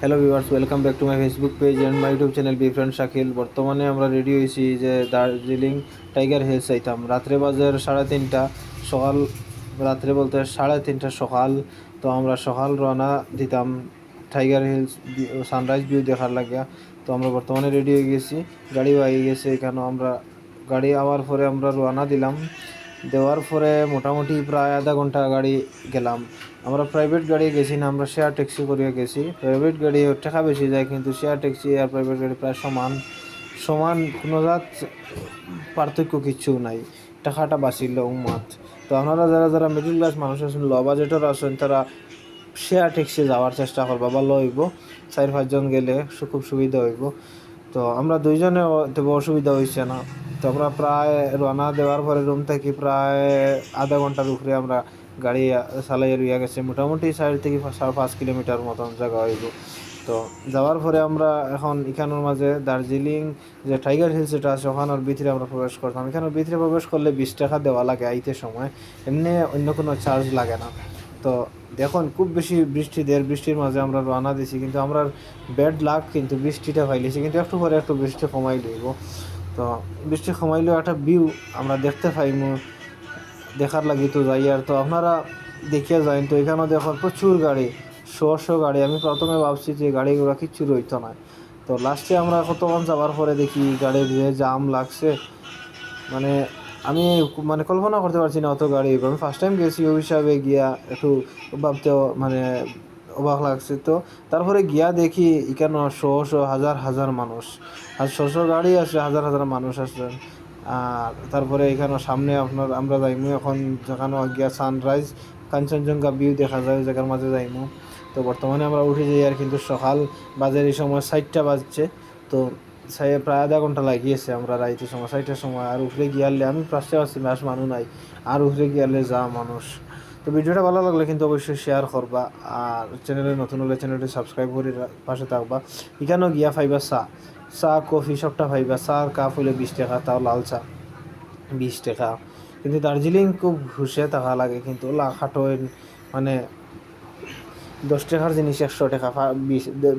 Hello viewers, welcome back to my Facebook page and my YouTube channel be friend Shakil. বর্তমানে আমরা ready হয়েছি যে Darjeeling tiger hills যাইতাম। রাত্রে বাজার 3:30 সকাল, রাত্রে বলতে 3:30 সকাল। তো আমরা সকাল রওনা দিতাম টাইগার হিলস সানরাইজ ভিউ দেখার লাগিয়া। তো আমরা বর্তমানে রেডি হয়ে গেছি, গাড়িও আগে গেছে এখানে। আমরা গাড়ি আওয়ার পরে আমরা রওনা দিলাম। দেওয়ার পরে মোটামুটি প্রায় আধা ঘন্টা গাড়ি গেলাম। আমরা প্রাইভেট গাড়ি গেছি না, আমরা শেয়ার ট্যাক্সি করিয়া গেছি। প্রাইভেট গাড়ি টাকা বেশি যায়, কিন্তু শেয়ার ট্যাক্সি আর প্রাইভেট গাড়ি প্রায় সমান সমান, কোনো জাত পার্থক্য কিচ্ছু নাই, টাকাটা বাঁচিল মাত। তো আপনারা যারা যারা মিডিল ক্লাস মানুষ আছেন, লো বাজেটের আছেন, তারা শেয়ার ট্যাক্সি যাওয়ার চেষ্টা করবা, ভালো হইব। 4-5 জন গেলে খুব সুবিধা হইব। তো আমরা দুইজনে তবে অসুবিধা হয়েছে না। তো আমরা প্রায় রওনা দেওয়ার পরে রুম থেকে প্রায় আধা ঘন্টার উপরে আমরা গাড়ি চালাই লইয়া গেছে। মোটামুটি 4 থেকে 5.5 কিলোমিটার মতন জায়গা হইব। তো যাওয়ার পরে আমরা এখন এখানের মাঝে দার্জিলিং যে টাইগার হিলস যেটা আছে ওখানের ভিতরে আমরা প্রবেশ করতাম। এখানের ভিতরে প্রবেশ করলে 20 টাকা দেওয়া লাগে আইতে সময়, এমনি অন্য কোনো চার্জ লাগে না। তো দেখুন, খুব বেশি বৃষ্টির মাঝে আমরা রওনা দিছি, কিন্তু আমরা ব্যাড লাক, কিন্তু বৃষ্টিটা পাইলেছি। কিন্তু একটু পরে একটু বৃষ্টি কমাই লইব। তো বৃষ্টি কমাইলেও একটা ভিউ আমরা দেখতে পাইমু, দেখার লাগি তো যাই। আর তো আপনারা দেখিয়া যাইন। তো এখানেও দেখুন প্রচুর গাড়ি, শো গাড়ি। আমি প্রথমে ভাবছি যে গাড়িগুলো কিচ্ছু রইতো না। তো লাস্টে আমরা কতক্ষণ যাওয়ার পরে দেখি গাড়ির যে জাম লাগছে, মানে আমি কল্পনা করতে পারছি না অত গাড়ি। আমি ফার্স্ট টাইম গেছি, ওই হিসাবে গিয়া একটু ভাবতেও অবাক লাগছে। তো তারপরে গিয়া দেখি এখানে শো হাজার হাজার মানুষ, আর শো গাড়ি আছে, হাজার হাজার মানুষ আছে। আর তারপরে এখানে সামনে আমরা যাইমু এখন, যেখানে গিয়া সানরাইজ কাঞ্চনজঙ্ঘা ভিউ দেখা যায়, ওই জায়গার মাঝে যাইমু। তো বর্তমানে আমরা উঠে যাই, আর কিন্তু সকাল বাজের এই সময় 4টা বাজছে। তো প্রায় আধা ঘন্টা লাগিয়েছে আমরা রাইতে সময় 4টার সময়। আর উপরে গিয়ালে আমি ফার্স্টে আসছি মাস মানুষ নাই, আর উপরে গিয়ালে যা মানুষ। তো ভিডিওটা ভালো লাগলে কিন্তু অবশ্যই শেয়ার করবা, আর চ্যানেলে নতুন হলে চ্যানেলটি সাবস্ক্রাইব করে পাশে থাকবা। এখানেও গিয়া পাইবা চা কফি সবটা পাইবা। চার কাপ হলে 20 টাকা, তাও লাল চা 20 টাকা। কিন্তু দার্জিলিং খুব ঘুষে টাকা লাগে, কিন্তু খাটো মানে 10 টাকার জিনিস 100 টাকা,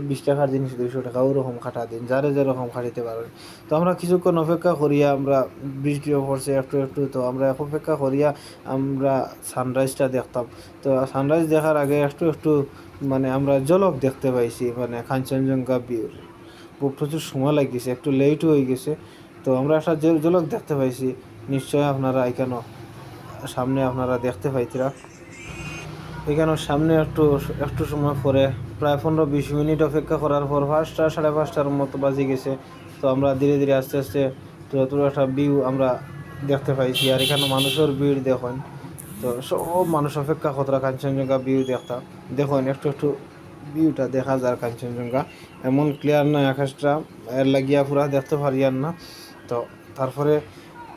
20 টাকার জিনিস 200 টাকা, ওরকম খাটা দিন, যারে যেরকম খাটিতে পারেন। তো আমরা কিছুক্ষণ অপেক্ষা করিয়া, আমরা বৃষ্টিও পড়ছে একটু একটু, তো আমরা অপেক্ষা করিয়া আমরা সানরাইজটা দেখতাম। তো সানরাইজ দেখার আগে একটু একটু আমরা ঝলক দেখতে পাইছি, কাঞ্চনজঙ্ঘা ভিউর। প্রচুর সময় লাগিয়েছে, একটু লেট হয়ে গেছে। তো আমরা একটা ঝলক দেখতে পাইছি। নিশ্চয়ই আপনারা এখানে সামনে আপনারা দেখতে পাইতিরা। এখানে সামনে একটু একটু সময় পরে প্রায় 15-20 মিনিট অপেক্ষা করার পর 5টা 5:30টার মতো বাজে গেছে। তো আমরা ধীরে ধীরে আস্তে আস্তে তো একটা ভিউ আমরা দেখতে পাইছি। আর এখানে মানুষের ভিড় দেখুন। তো সব মানুষ অপেক্ষা কতটা কাঞ্চনজঙ্ঘা ভিউ দেখতাম। দেখুন একটু একটু ভিউটা দেখা যায় কাঞ্চনজঙ্ঘা, এমন ক্লিয়ার নয় আকাশটা, এর লাগিয়া পুরা দেখতে পারি আর না। তো তারপরে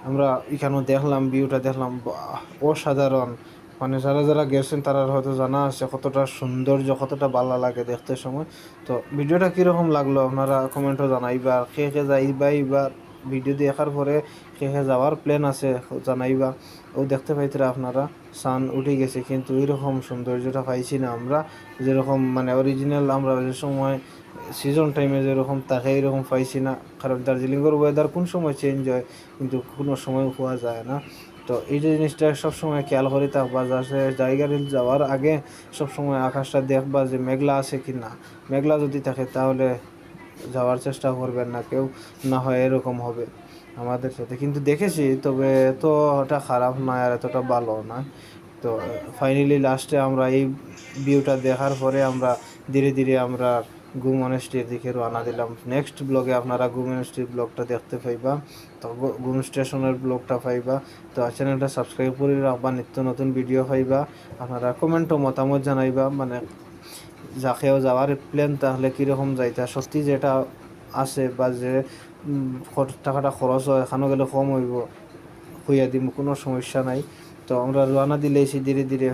আমরা এখানেও দেখলাম, ভিউটা দেখলাম, অসাধারণ। যারা যারা গেছেন তারা হয়তো জানা আছে কতটা সৌন্দর্য, কতটা ভালো লাগে দেখতে সময়। তো ভিডিওটা কীরকম লাগলো আপনারা কমেন্টও জানাইবা। কে যাইবা এবার ভিডিও দেখার পরে, কে যাওয়ার প্ল্যান আছে জানাইবা। ও দেখতে পাইতরা আপনারা সান উঠে গেছে, কিন্তু এইরকম সৌন্দর্যটা পাইছি না আমরা, যেরকম অরিজিনাল আমরা যে সময় সিজন টাইমে যেরকম থাকে এইরকম পাইছি না। কারণ দার্জিলিংয়ের ওয়েদার কোন সময় চেঞ্জ হয়, কিন্তু কোনো সময় পাওয়া যায় না। তো এই যে জিনিসটা সবসময় খেয়াল করে থাকবা, যাতে টাইগার হিল যাওয়ার আগে সবসময় আকাশটা দেখবা যে মেঘলা আছে কি না। মেঘলা যদি থাকে তাহলে যাওয়ার চেষ্টা করবেন না কেউ, না হয় এরকম হবে আমাদের সাথে। কিন্তু দেখেছি, তবে এতটা খারাপ নয় আর এতটা ভালো না। তো ফাইনালি লাস্টে আমরা এই ভিউটা দেখার পরে আমরা ধীরে ধীরে আমরা ঘুম মনেস্ট্রির দিকে রওনা দিলাম। নেক্সট ব্লগে আপনারা ঘুম মনেস্ট্রির ব্লগটা দেখতে পাইবা, তো ঘুম স্টেশনের ব্লগটা পাইবা। তো চ্যানেলটা সাবস্ক্রাইব করে রাখবা, নিত্য নতুন ভিডিও পাইবা। আপনারা কমেন্টও মতামত জানাইবা, যাকেও যাওয়ার প্ল্যান তাহলে কীরকম যাইতা, সত্যি যেটা আছে বা যে টাকাটা খরচ হয় এখানেও গেলে কম হইব, হইয়া দিব, কোনো সমস্যা নাই। তো আমরা রওনা দিলেছি ধীরে ধীরে।